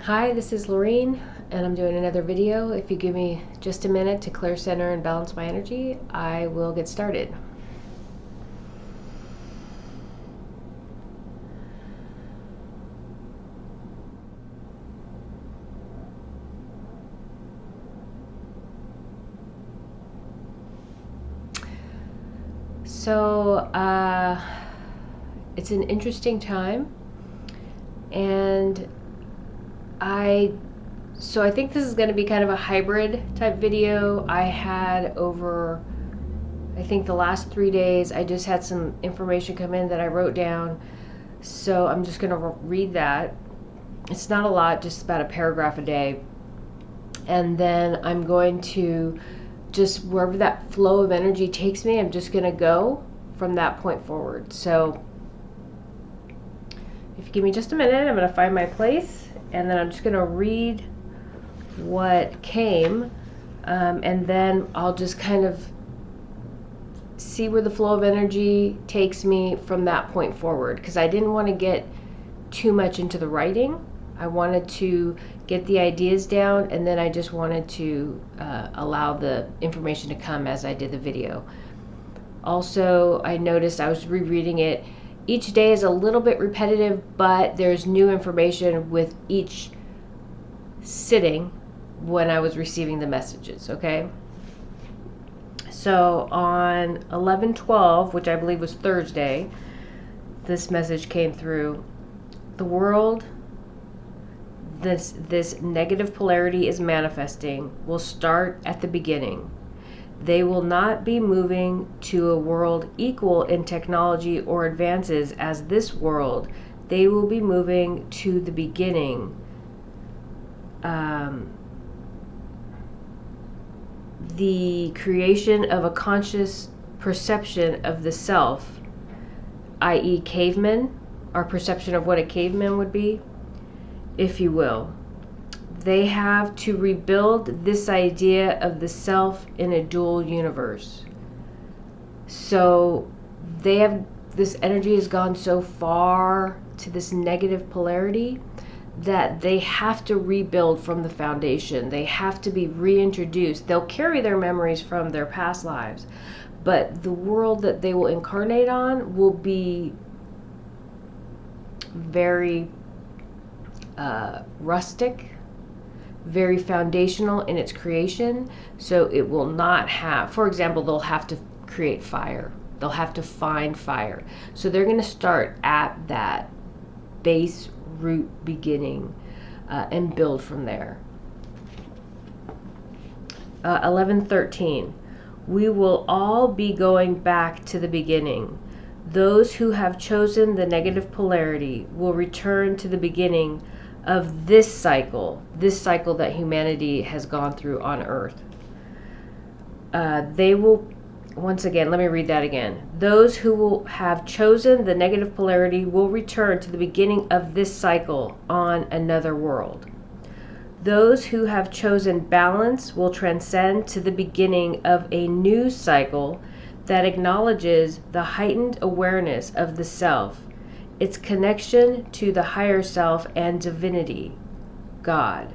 Hi, this is Lorene, and I'm doing another video. If you give me just a minute to clear center and balance my energy, I will get started. So, it's an interesting time, and I think this is going to be kind of a hybrid type video. I had over, I think the last 3 days, I just had some information come in that I wrote down. So I'm just going to read that. It's not a lot, just about a paragraph a day. And then I'm going to just, wherever that flow of energy takes me, I'm just going to go from that point forward. So if you give me just a minute, I'm going to find my place. And then I'm just going to read what came, and then I'll just kind of see where the flow of energy takes me from that point forward, because I didn't want to get too much into the writing. I wanted to get the ideas down, and then I just wanted to allow the information to come as I did the video. Also, I noticed I was rereading it. Each day is a little bit repetitive, but there's new information with each sitting when I was receiving the messages, okay? So on 11/12, which I believe was Thursday, this message came through. The world, this negative polarity is manifesting, will start at the beginning. They will not be moving to a world equal in technology or advances as this world. They will be moving to the beginning. The creation of a conscious perception of the self, i.e. cavemen, our perception of what a caveman would be, if you will. They have to rebuild this idea of the self in a dual universe. So this energy has gone so far to this negative polarity that they have to rebuild from the foundation. They have to be reintroduced. They'll carry their memories from their past lives, but the world that they will incarnate on will be very rustic, very foundational in its creation. So it will not have, for example, they'll have to create fire. They'll have to find fire. So they're going to start at that base root beginning and build from there. 11:13. We will all be going back to the beginning. Those who have chosen the negative polarity will return to the beginning of this cycle that humanity has gone through on Earth. They will, once again, let me read that again. Those who will have chosen the negative polarity will return to the beginning of this cycle on another world. Those who have chosen balance will transcend to the beginning of a new cycle that acknowledges the heightened awareness of the self, its connection to the higher self and divinity, God.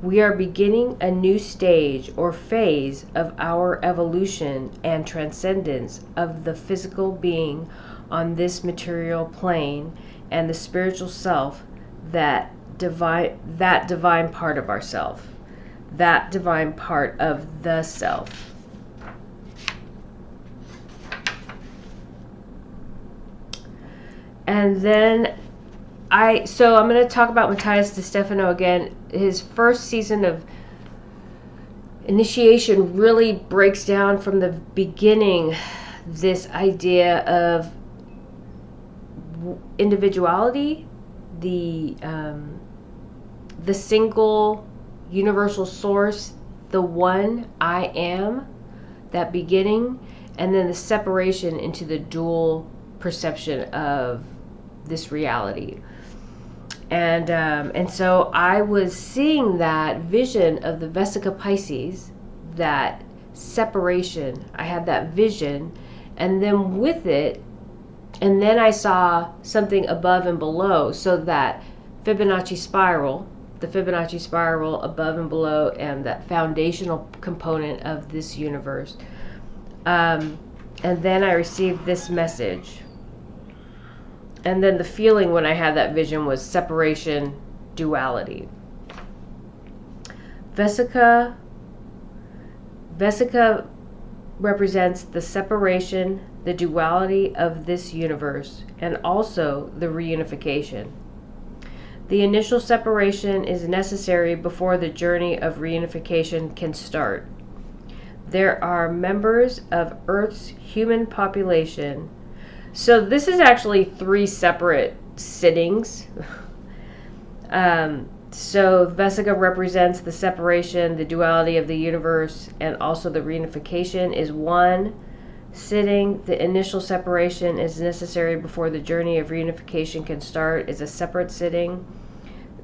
We are beginning a new stage or phase of our evolution and transcendence of the physical being on this material plane and the spiritual self, that divine part of ourself, that divine part of the self. And then I'm going to talk about Matthias DeStefano again. His first season of initiation really breaks down from the beginning this idea of individuality, the single universal source, the one I am, that beginning, and then the separation into the dual perception of this reality. And so I was seeing that vision of the Vesica Pisces, that separation. I had that vision, and then with it, and then I saw something above and below, so that Fibonacci spiral the Fibonacci spiral above and below, and that foundational component of this universe. And then I received this message. And then the feeling when I had that vision was separation, duality. Vesica represents the separation, the duality of this universe, and also the reunification. The initial separation is necessary before the journey of reunification can start. There are members of Earth's human population. So this is actually 3 separate sittings. So Vesica represents the separation, the duality of the universe, and also the reunification is 1 sitting. The initial separation is necessary before the journey of reunification can start is a separate sitting.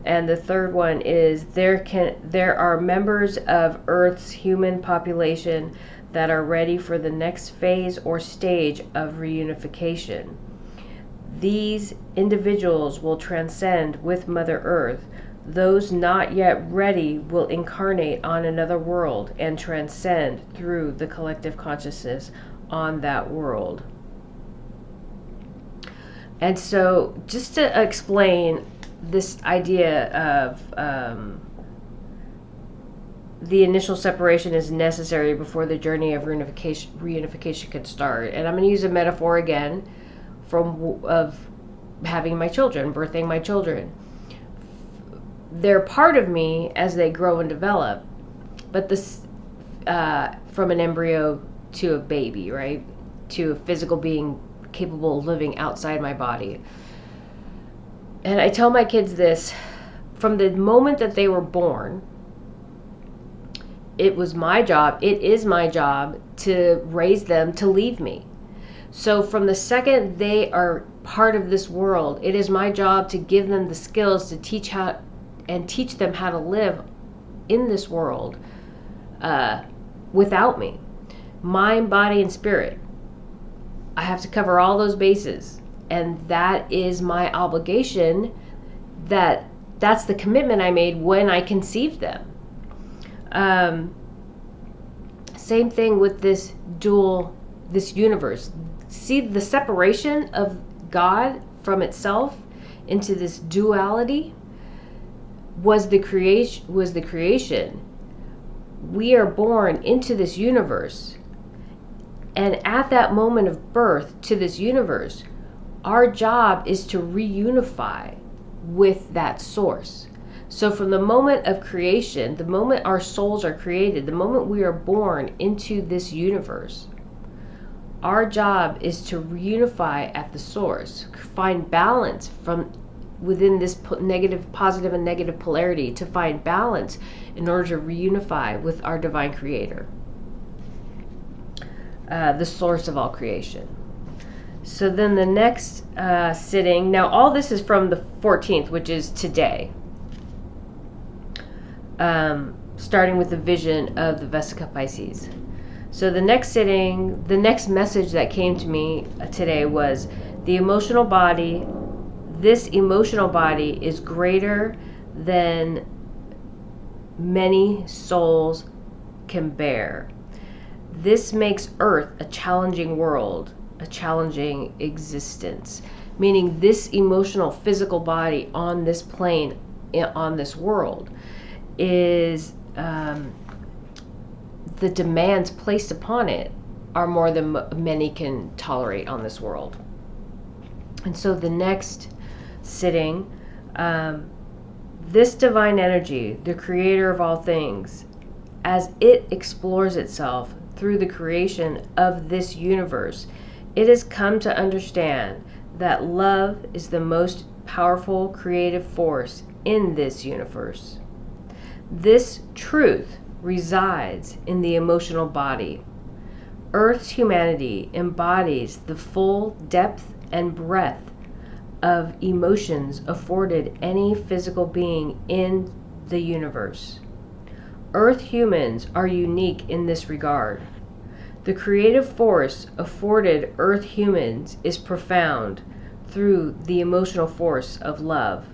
And the third one is there are members of Earth's human population that are ready for the next phase or stage of reunification. These individuals will transcend with Mother Earth. Those not yet ready will incarnate on another world and transcend through the collective consciousness on that world. And so, just to explain this idea of the initial separation is necessary before the journey of reunification can start. And I'm going to use a metaphor again of having my children, birthing my children. They're part of me as they grow and develop, but this from an embryo to a baby, right? To a physical being capable of living outside my body. And I tell my kids this, from the moment that they were born, it is my job to raise them to leave me. So from the second they are part of this world, it is my job to give them the skills to teach them how to live in this world without me. Mind, body, and spirit. I have to cover all those bases. And that is my obligation. That's the commitment I made when I conceived them. Same thing with this universe. See the separation of God from itself into this duality was the creation. We are born into this universe. And at that moment of birth to this universe, our job is to reunify with that source. So from the moment of creation, the moment our souls are created, the moment we are born into this universe, our job is to reunify at the source, find balance from within this positive and negative polarity, to find balance in order to reunify with our divine creator, the source of all creation. So then the next sitting, now all this is from the 14th, which is today, starting with the vision of the Vesica Pisces. So the next sitting, the next message that came to me today was the emotional body. This emotional body is greater than many souls can bear. This makes Earth a challenging world, a challenging existence, meaning this emotional physical body on this plane, on this world, is the demands placed upon it are more than many can tolerate on this world. And so the next sitting, this divine energy, the creator of all things, as it explores itself through the creation of this universe, it has come to understand that love is the most powerful creative force in this universe. This truth resides in the emotional body. Earth's humanity embodies the full depth and breadth of emotions afforded any physical being in the universe. Earth humans are unique in this regard. The creative force afforded Earth humans is profound through the emotional force of love.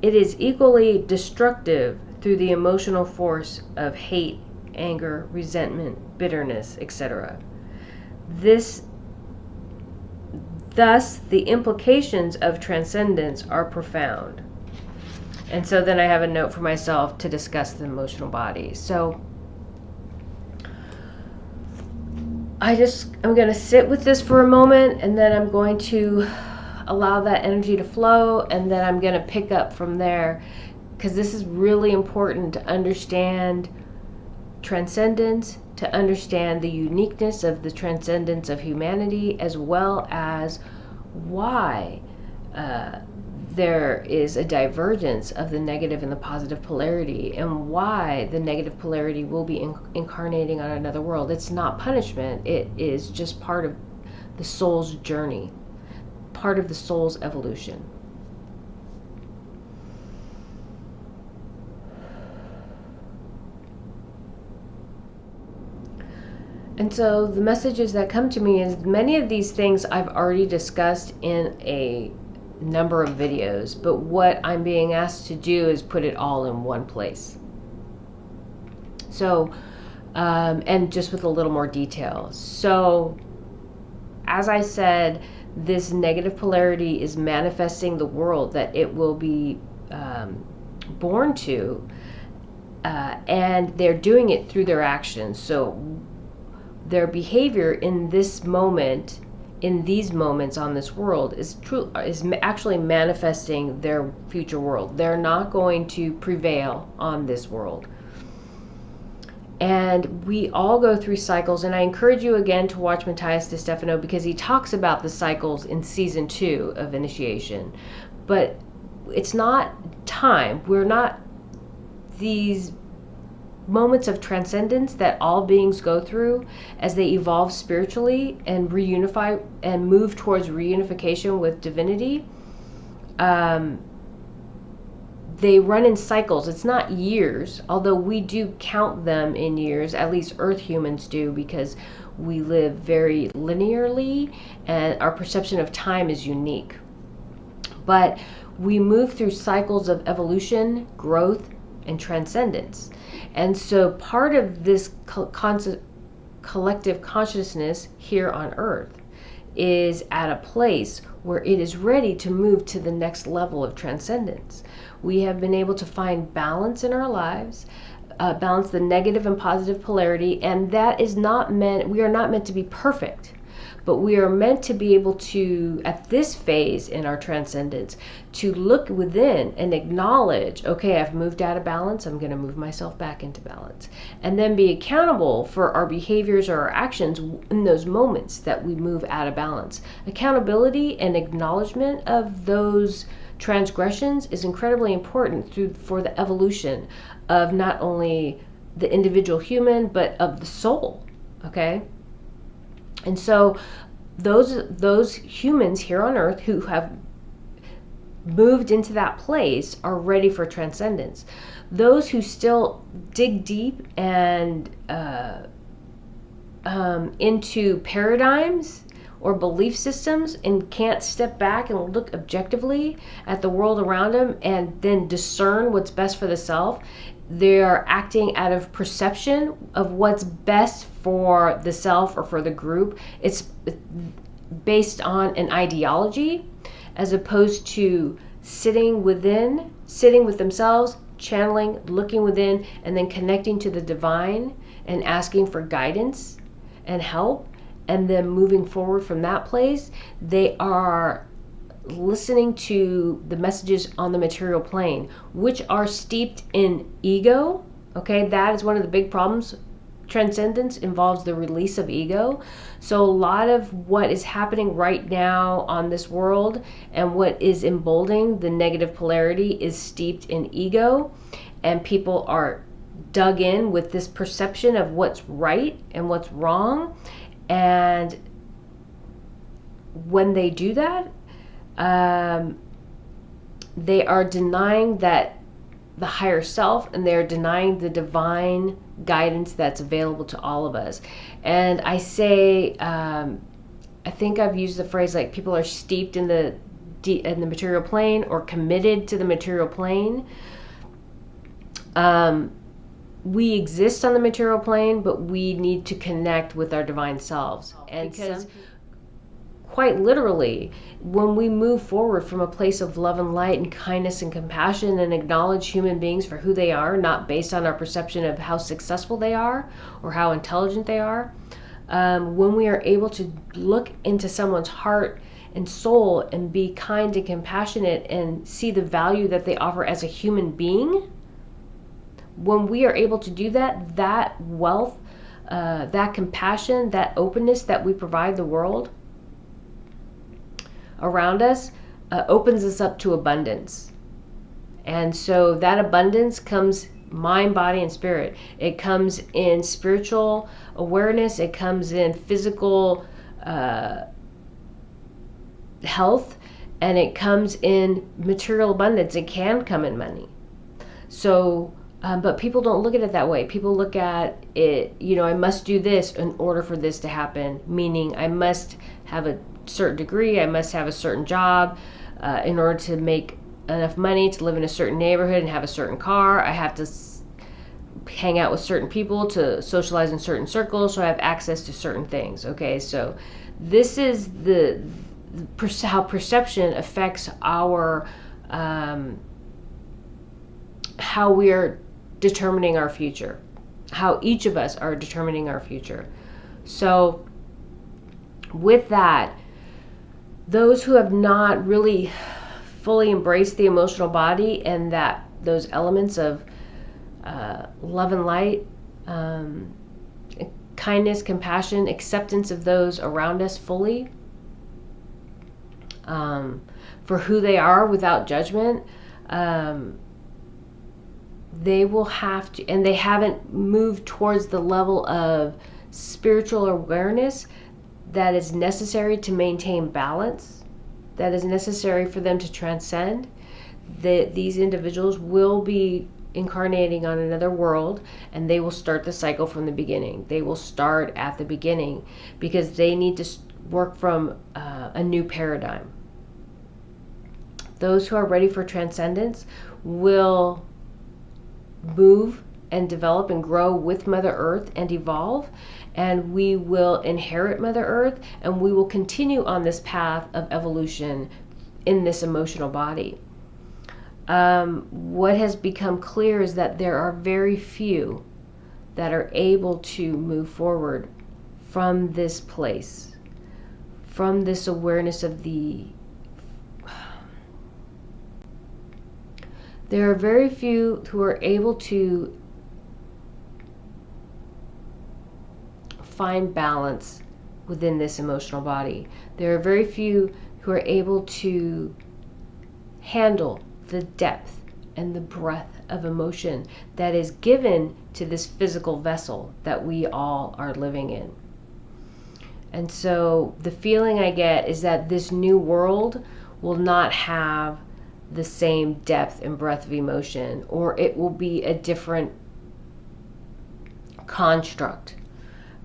it is equally destructive through the emotional force of hate, anger, resentment, bitterness, etc. Thus, the implications of transcendence are profound. And so then I have a note for myself to discuss the emotional body. So I'm going to sit with this for a moment, and then I'm going to allow that energy to flow, and then I'm going to pick up from there, because this is really important to understand transcendence, to understand the uniqueness of the transcendence of humanity, as well as why there is a divergence of the negative and the positive polarity, and why the negative polarity will be incarnating on another world. It's not punishment, it is just part of the soul's journey, part of the soul's evolution. And so the messages that come to me is many of these things I've already discussed in a number of videos, but what I'm being asked to do is put it all in one place. So, and just with a little more detail. So, as I said, this negative polarity is manifesting the world that it will be born to, and they're doing it through their actions. So their behavior in this moment, in these moments on this world, is actually manifesting their future world. They're not going to prevail on this world. And we all go through cycles, and I encourage you again to watch Matthias DeStefano, because he talks about the cycles in season 2 of Initiation. But it's not time. We're not these moments of transcendence that all beings go through as they evolve spiritually and reunify and move towards reunification with divinity. They run in cycles. It's not years, although we do count them in years, at least Earth humans do, because we live very linearly and our perception of time is unique. But we move through cycles of evolution, growth, and transcendence. And so part of this collective consciousness here on Earth is at a place where it is ready to move to the next level of transcendence. We have been able to find balance in our lives, balance the negative and positive polarity, and that is not meant, we are not meant to be perfect, but we are meant to be able to, at this phase in our transcendence, to look within and acknowledge, okay, I've moved out of balance, I'm going to move myself back into balance. And then be accountable for our behaviors or our actions in those moments that we move out of balance. Accountability and acknowledgement of those transgressions is incredibly important for the evolution of not only the individual human, but of the soul, okay? And so those humans here on Earth who have moved into that place are ready for transcendence. Those who still dig deep and into paradigms or belief systems and can't step back and look objectively at the world around them and then discern what's best for the self, they are acting out of perception of what's best for the self or for the group. It's based on an ideology as opposed to sitting with themselves, channeling, looking within, and then connecting to the divine and asking for guidance and help, and then moving forward from that place. They are listening to the messages on the material plane, which are steeped in ego. Okay, that is one of the big problems. Transcendence involves the release of ego. So a lot of what is happening right now on this world and what is emboldening the negative polarity is steeped in ego, and people are dug in with this perception of what's right and what's wrong. And when they do that, they are denying that the higher self, and they're denying the divine guidance that's available to all of us. And I say, I think I've used the phrase like people are steeped in the in the material plane or committed to the material plane. We exist on the material plane, but we need to connect with our divine selves. And because quite literally, when we move forward from a place of love and light and kindness and compassion and acknowledge human beings for who they are, not based on our perception of how successful they are or how intelligent they are, when we are able to look into someone's heart and soul and be kind and compassionate and see the value that they offer as a human being, when we are able to do that, that wealth, that compassion, that openness that we provide the world around us opens us up to abundance. And so that abundance comes mind, body, and spirit. It comes in spiritual awareness. It comes in physical health, and it comes in material abundance. It can come in money. So, but people don't look at it that way. People look at it, I must do this in order for this to happen, meaning I must have a certain degree, I must have a certain job in order to make enough money to live in a certain neighborhood and have a certain car. I have to hang out with certain people to socialize in certain circles so I have access to certain things. Okay, so this is how perception affects our how we are determining our future, how each of us are determining our future. So with that, those who have not really fully embraced the emotional body and that those elements of love and light, kindness, compassion, acceptance of those around us fully, for who they are without judgment, they will have to, and they haven't moved towards the level of spiritual awareness that is necessary to maintain balance, that is necessary for them to transcend, that these individuals will be incarnating on another world, and they will start the cycle from the beginning. They will start at the beginning because they need to work from a new paradigm. Those who are ready for transcendence will move and develop and grow with Mother Earth and evolve, and we will inherit Mother Earth, and we will continue on this path of evolution in this emotional body. What has become clear is that there are very few that are able to move forward from this place, from this awareness of the... There are very few who are able to find balance within this emotional body. There are very few who are able to handle the depth and the breadth of emotion that is given to this physical vessel that we all are living in. And so the feeling I get is that this new world will not have the same depth and breadth of emotion, or it will be a different construct,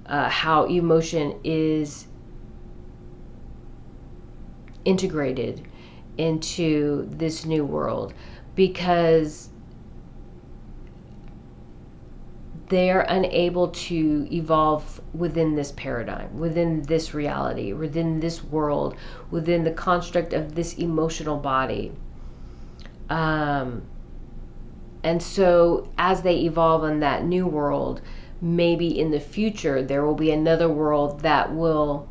how emotion is integrated into this new world, because they're unable to evolve within this paradigm, within this reality, within this world, within the construct of this emotional body. And so as they evolve in that new world, maybe in the future there will be another world that will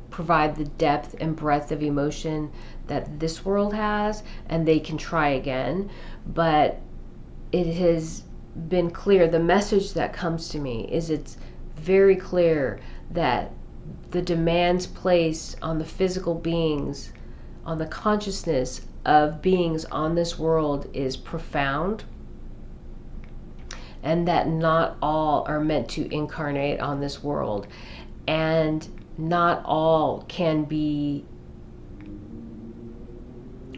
provide the depth and breadth of emotion that this world has, and they can try again. But it has been clear, the message that comes to me is it's very clear that the demands placed on the physical beings, on the consciousness of beings on this world is profound, and that not all are meant to incarnate on this world, and not all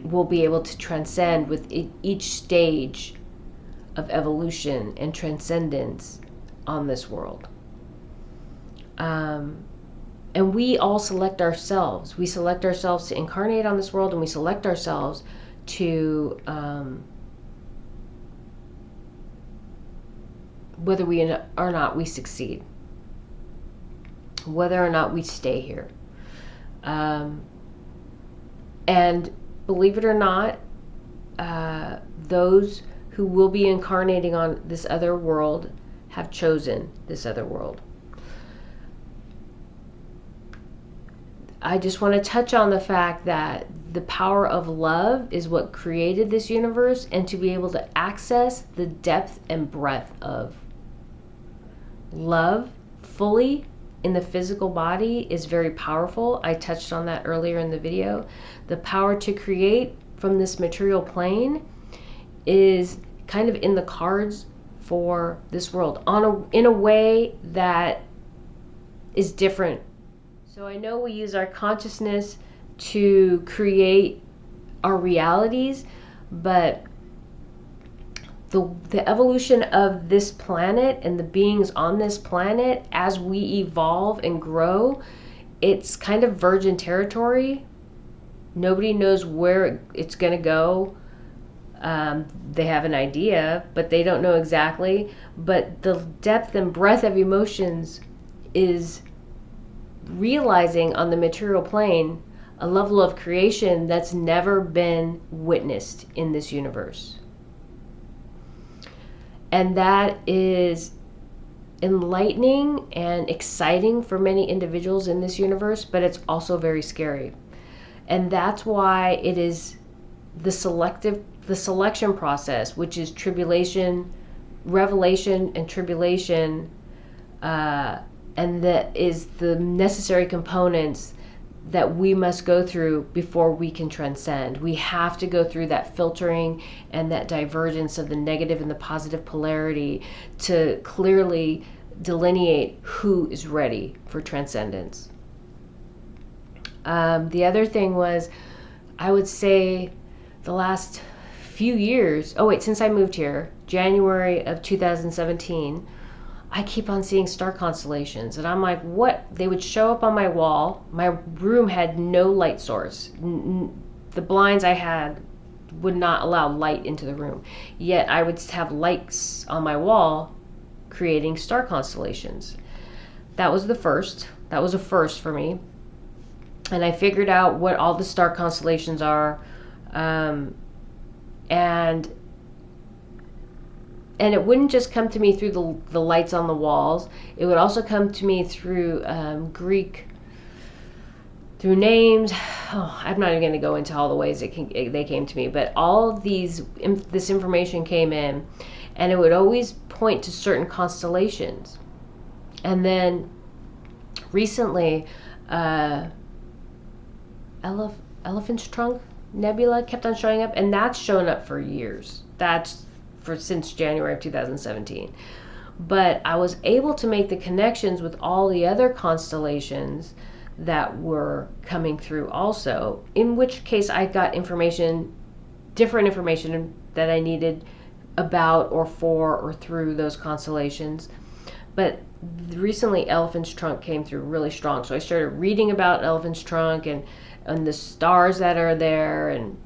will be able to transcend with each stage of evolution and transcendence on this world. And And we all select ourselves. We select ourselves to incarnate on this world, and we select ourselves to whether we or not we succeed, whether or not we stay here. And believe it or not, those who will be incarnating on this other world have chosen this other world. I just want to touch on the fact that the power of love is what created this universe, and to be able to access the depth and breadth of love fully in the physical body is very powerful. I touched on that earlier in the video. The power to create from this material plane is kind of in the cards for this world in a way that is different. So I know we use our consciousness to create our realities, but the evolution of this planet and the beings on this planet, as we evolve and grow, it's kind of virgin territory. Nobody knows where it's going to go. They have an idea, but they don't know exactly. But the depth and breadth of emotions is realizing on the material plane a level of creation that's never been witnessed in this universe. And that is enlightening and exciting for many individuals in this universe, but it's also very scary. And that's why it is the selection process, which is tribulation, revelation, and tribulation, and that is the necessary components that we must go through before we can transcend. We have to go through that filtering and that divergence of the negative and the positive polarity to clearly delineate who is ready for transcendence. The other thing was, I would say the last few years, since I moved here, January of 2017, I keep on seeing star constellations, and I'm like, what? They would show up on my wall. My room had no light source. The blinds I had would not allow light into the room. Yet I would have lights on my wall creating star constellations. That was the first. That was a first for me. And I figured out what all the star constellations are. And it wouldn't just come to me through the lights on the walls. It would also come to me through Greek, through names. I'm not even going to go into all the ways they came to me, but all of this information came in, and it would always point to certain constellations. And then recently, Elephant's Trunk Nebula kept on showing up, and that's shown up for years. Since January of 2017. But I was able to make the connections with all the other constellations that were coming through also, in which case I got different information that I needed about or for or through those constellations. But recently Elephant's Trunk came through really strong. So I started reading about Elephant's Trunk and the stars that are there and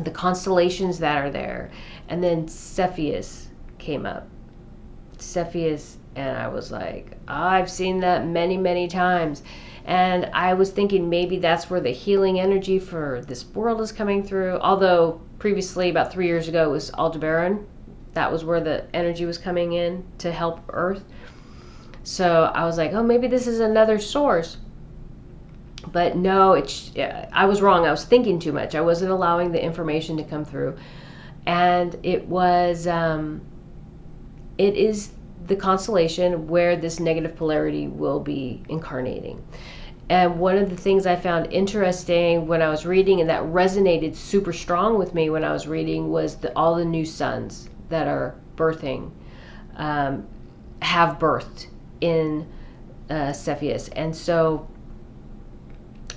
the constellations that are there. And then Cepheus came up. Cepheus, and I was like, I've seen that many, many times. And I was thinking maybe that's where the healing energy for this world is coming through. Although previously, about 3 years ago, it was Aldebaran. That was where the energy was coming in to help Earth. So I was like, maybe this is another source. But no, I was wrong. I was thinking too much. I wasn't allowing the information to come through. And it is the constellation where this negative polarity will be incarnating. And one of the things I found interesting when I was reading, and that resonated super strong with me when I was reading, was all the new suns that are birthing, have birthed in Cepheus. And so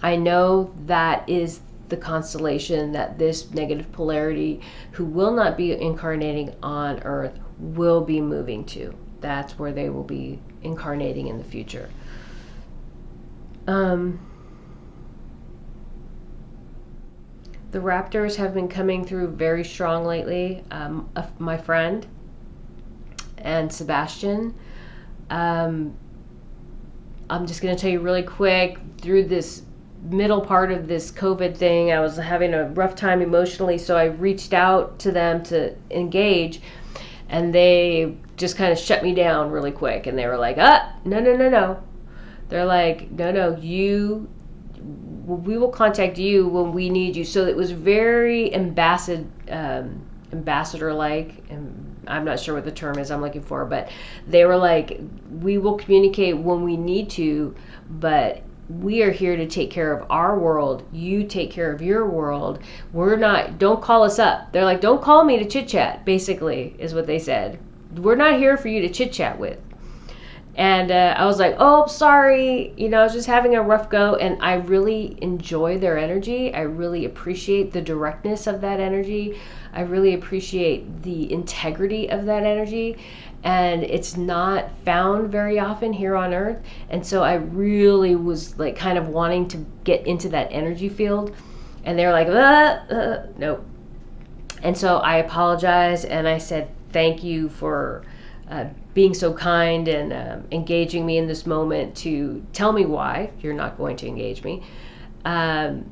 I know that is the constellation that this negative polarity, who will not be incarnating on Earth, will be moving to. That's where they will be incarnating in the future. The Raptors have been coming through very strong lately. My friend and Sebastian. I'm just going to tell you really quick, through this middle part of this COVID thing, I was having a rough time emotionally, so I reached out to them to engage, and they just kind of shut me down really quick, and they were like, no. They're like, no, we will contact you when we need you. So it was very ambassador-like, and I'm not sure what the term is I'm looking for, but they were like, we will communicate when we need to, but we are here to take care of our world. You take care of your world. Don't call us up. They're like, don't call me to chit chat, basically, is what they said. We're not here for you to chit chat with. And I was like, oh, sorry. I was just having a rough go. And I really enjoy their energy. I really appreciate the directness of that energy. I really appreciate the integrity of that energy. And it's not found very often here on Earth. And so I really was like kind of wanting to get into that energy field. And they were like, nope. And so I apologized and I said, thank you for being so kind and engaging me in this moment to tell me why you're not going to engage me. And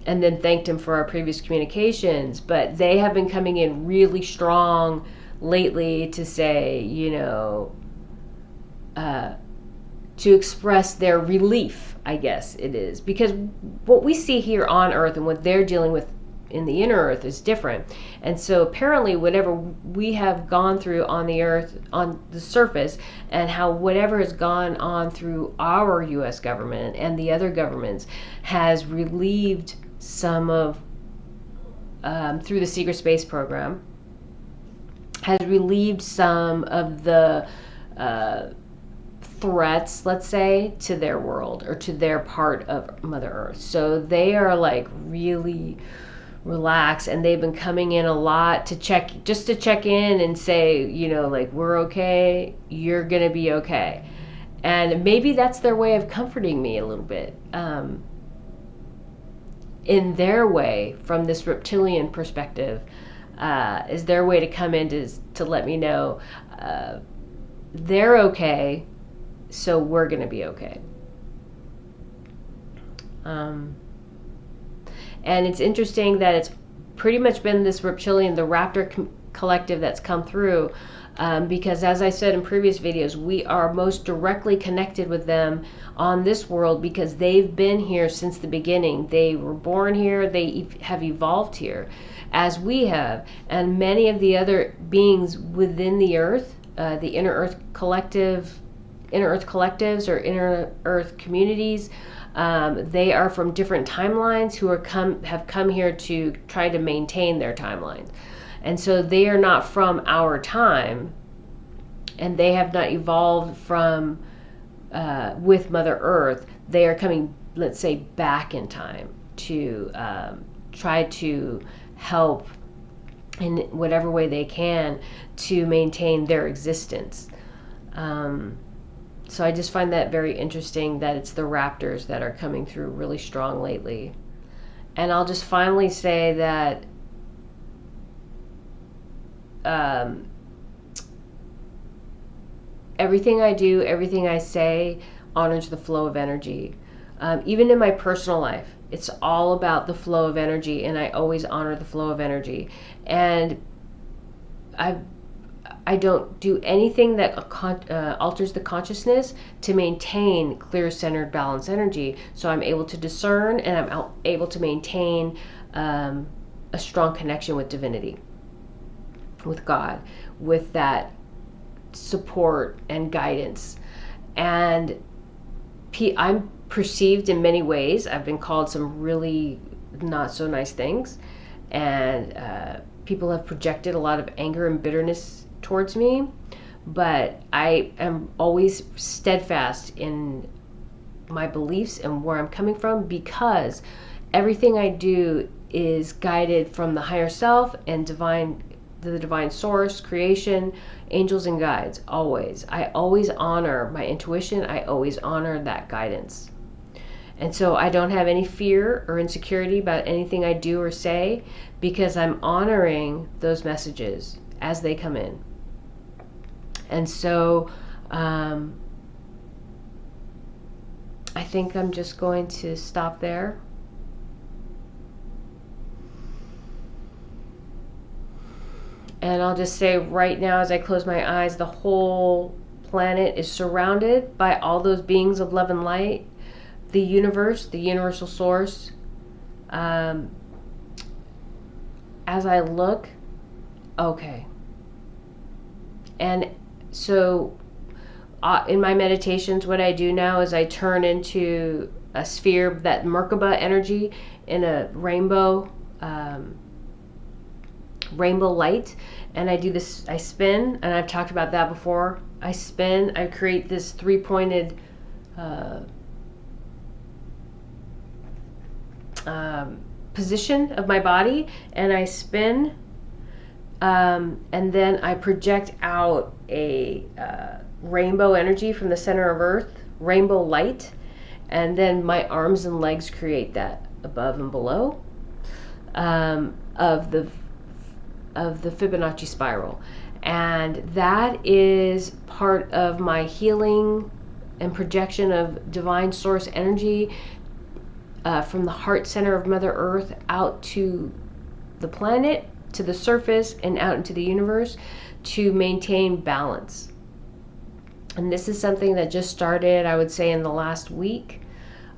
then thanked him for our previous communications. But they have been coming in really strong lately to say, to express their relief, I guess it is. Because what we see here on Earth and what they're dealing with in the inner Earth is different. And so apparently whatever we have gone through on the Earth, on the surface, and how whatever has gone on through our U.S. government and the other governments has relieved some of, through the secret space program, has relieved some of the threats, let's say, to their world or to their part of Mother Earth. So they are like really relaxed, and they've been coming in a lot to check in and say, like, we're okay, you're gonna be okay. And maybe that's their way of comforting me a little bit, in their way, from this reptilian perspective, is their way to come in to let me know they're okay, so we're gonna be okay. And it's interesting that it's pretty much been this reptilian, the Raptor collective that's come through, because as I said in previous videos, we are most directly connected with them on this world because they've been here since the beginning. They were born here, they have evolved here, as we have, and many of the other beings within the Earth, the inner Earth collectives or inner Earth communities, they are from different timelines who have come here to try to maintain their timelines. And so they are not from our time, and they have not evolved from with Mother Earth. They are coming, let's say, back in time to try to help in whatever way they can to maintain their existence. So I just find that very interesting that it's the Raptors that are coming through really strong lately. And I'll just finally say that everything I do, everything I say honors the flow of energy. Even in my personal life, it's all about the flow of energy, and I always honor the flow of energy. And I don't do anything that alters the consciousness to maintain clear, centered, balanced energy. So I'm able to discern, and I'm able to maintain a strong connection with divinity, with God, with that support and guidance. And I'm perceived in many ways. I've been called some really not so nice things, and people have projected a lot of anger and bitterness towards me, but I am always steadfast in my beliefs and where I'm coming from, because everything I do is guided from the higher self and the divine source, creation, angels and guides. Always. I always honor my intuition. I always honor that guidance. And so I don't have any fear or insecurity about anything I do or say, because I'm honoring those messages as they come in. And so I think I'm just going to stop there. And I'll just say right now, as I close my eyes, the whole planet is surrounded by all those beings of love and light, the universe, the universal source. As I look, okay. And so in my meditations, what I do now is I turn into a sphere, that Merkaba energy, in a rainbow light, and I do this, I spin, and I've talked about that before. I spin, I create this three-pointed position of my body, and I spin, and then I project out a rainbow energy from the center of Earth, rainbow light, and then my arms and legs create that above and below of the Fibonacci spiral. And that is part of my healing and projection of divine source energy from the heart center of Mother Earth out to the planet, to the surface, and out into the universe to maintain balance. And this is something that just started, I would say, in the last week.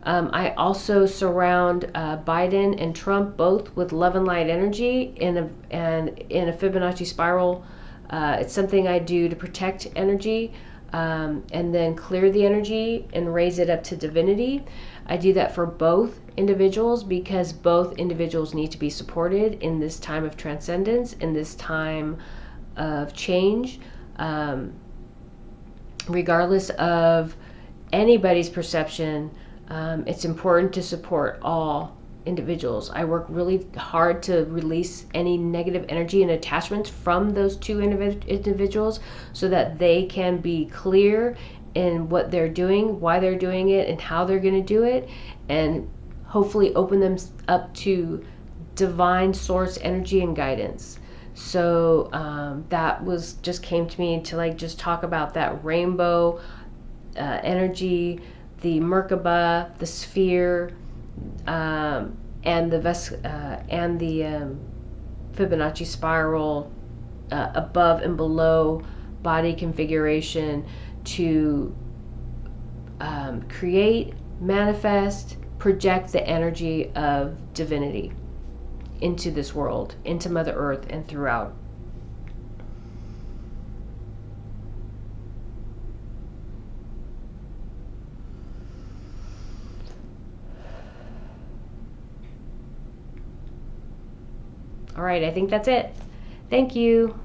I also surround Biden and Trump both with love and light energy in a Fibonacci spiral. It's something I do to protect energy and then clear the energy and raise it up to divinity. I do that for both individuals because both individuals need to be supported in this time of transcendence, in this time of change, regardless of anybody's perception. It's important to support all individuals. I work really hard to release any negative energy and attachments from those two individuals so that they can be clear in what they're doing, why they're doing it, and how they're going to do it, and hopefully open them up to divine source energy and guidance. So that was just came to me to just talk about that rainbow energy, the Merkaba, the sphere, and the Fibonacci spiral above and below body configuration to create, manifest, project the energy of divinity into this world, into Mother Earth, and throughout. All right, I think that's it. Thank you.